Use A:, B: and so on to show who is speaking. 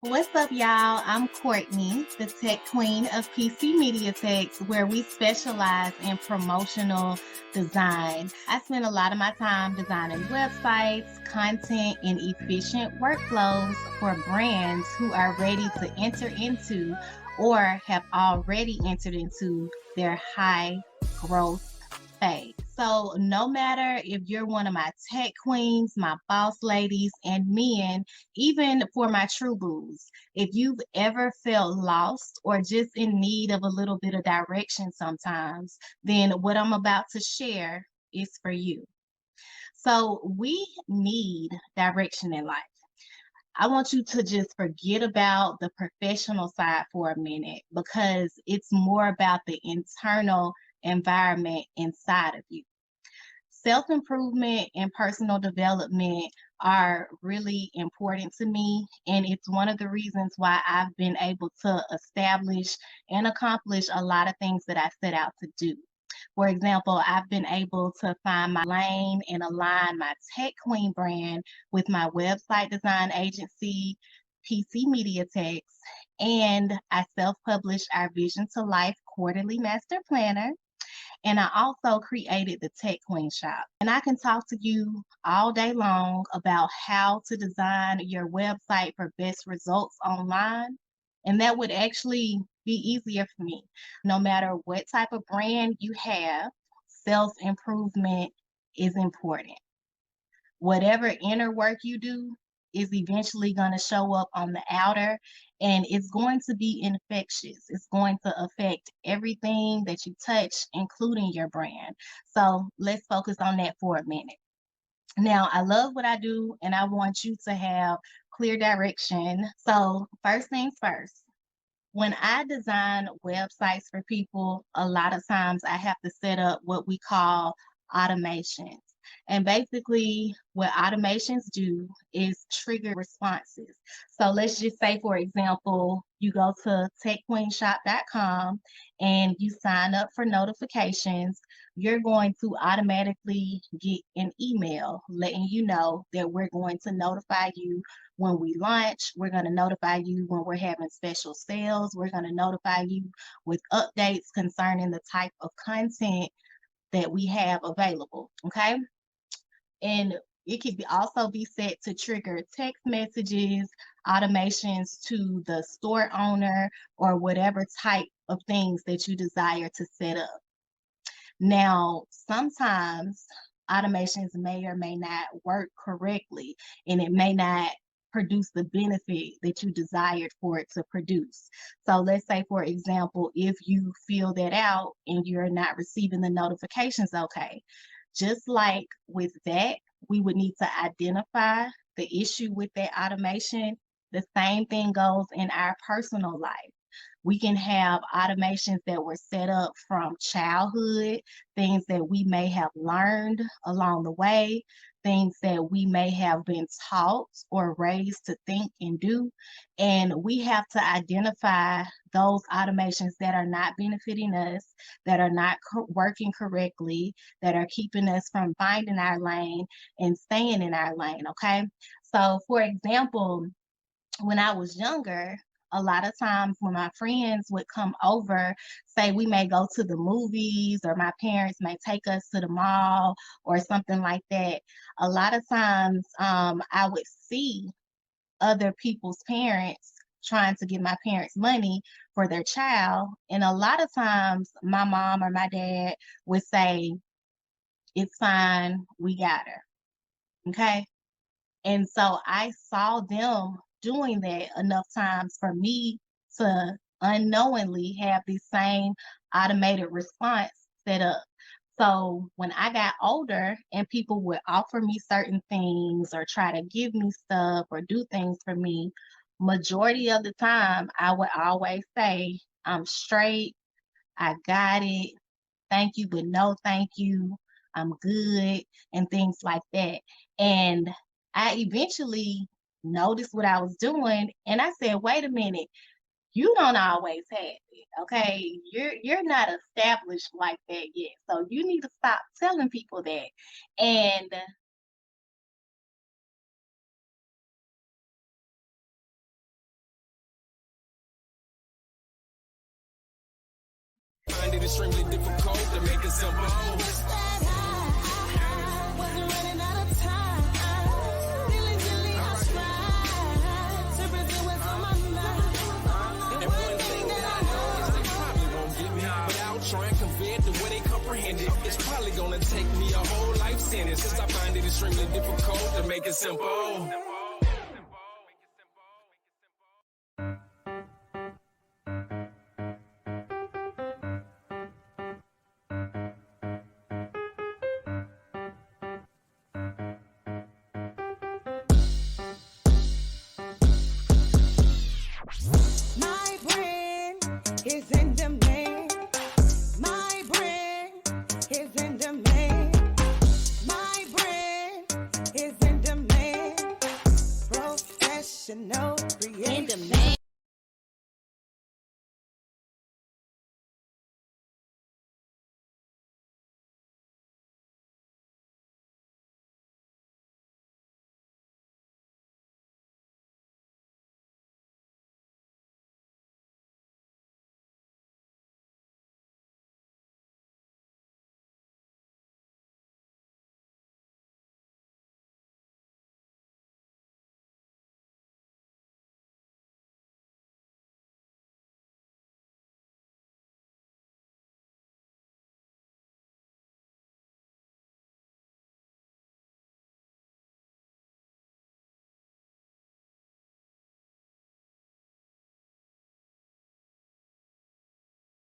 A: What's up, y'all? I'm Courtney, the tech queen of PC Media Techs, where we specialize in promotional design. I spend a lot of my time designing websites, content, and efficient workflows for brands who are ready to enter into or have already entered into their high growth phase. So, no matter if you're one of my tech queens, my boss ladies, and men, even for my true blues, if you've ever felt lost or just in need of a little bit of direction sometimes, then what I'm about to share is for you. So, we need direction in life. I want you to just forget about the professional side for a minute because it's more about the internal environment inside of you. Self improvement and personal development are really important to me. And it's one of the reasons why I've been able to establish and accomplish a lot of things that I set out to do. For example, I've been able to find my lane and align my Tech Queen brand with my website design agency, PC Media Techs, and I self published our Vision to Life quarterly master planner, and I also created the Tech Queen Shop. And I can talk to you all day long about how to design your website for best results online. And that would actually be easier for me. No matter what type of brand you have, self improvement is important. Whatever inner work you do is eventually going to show up on the outer, and it's going to be infectious. It's going to affect everything that you touch, including your brand. So let's focus on that for a minute. Now, I love what I do, and I want you to have clear direction. So, first things first, when I design websites for people, a lot of times I have to set up what we call automations. And basically, what automations do is trigger responses. So let's just say, for example, you go to techqueenshop.com and you sign up for notifications. You're going to automatically get an email letting you know that we're going to notify you when we launch. We're going to notify you when we're having special sales. We're going to notify you with updates concerning the type of content that we have available. Okay. And it could also be set to trigger text messages, automations to the store owner, or whatever type of things that you desire to set up. Now, sometimes automations may or may not work correctly, and it may not produce the benefit that you desired for it to produce. So let's say, for example, if you fill that out and you're not receiving the notifications, okay, just like with that, we would need to identify the issue with that automation. The same thing goes in our personal life. We can have automations that were set up from childhood, things that we may have learned along the way, things that we may have been taught or raised to think and do. And we have to identify those automations that are not benefiting us, that are not working correctly, that are keeping us from finding our lane and staying in our lane. Okay. So, for example, when I was younger, a lot of times when my friends would come over, say we may go to the movies or my parents may take us to the mall or something like that, a lot of times I would see other people's parents trying to give my parents money for their child. And a lot of times my mom or my dad would say, "It's fine, we got her." Okay. And so I saw them doing that enough times for me to unknowingly have the same automated response set up. So when I got older and people would offer me certain things or try to give me stuff or do things for me, majority of the time I would always say, "I'm straight, I got it, thank you, but no thank you, I'm good," and things like that. And I eventually noticed what I was doing and I said, "Wait a minute, you don't always have it. Okay. You're not established like that yet. So you need to stop telling people that." And
B: extremely difficult to make it simple.
C: Wasn't running out of time. Diligently I strive to present what's on my mind.
B: And one thing that I know is they probably won't get me. But I'll try and convey it the way they comprehend it. It's probably gonna take me a whole life sentence, since I find it extremely difficult to make it simple.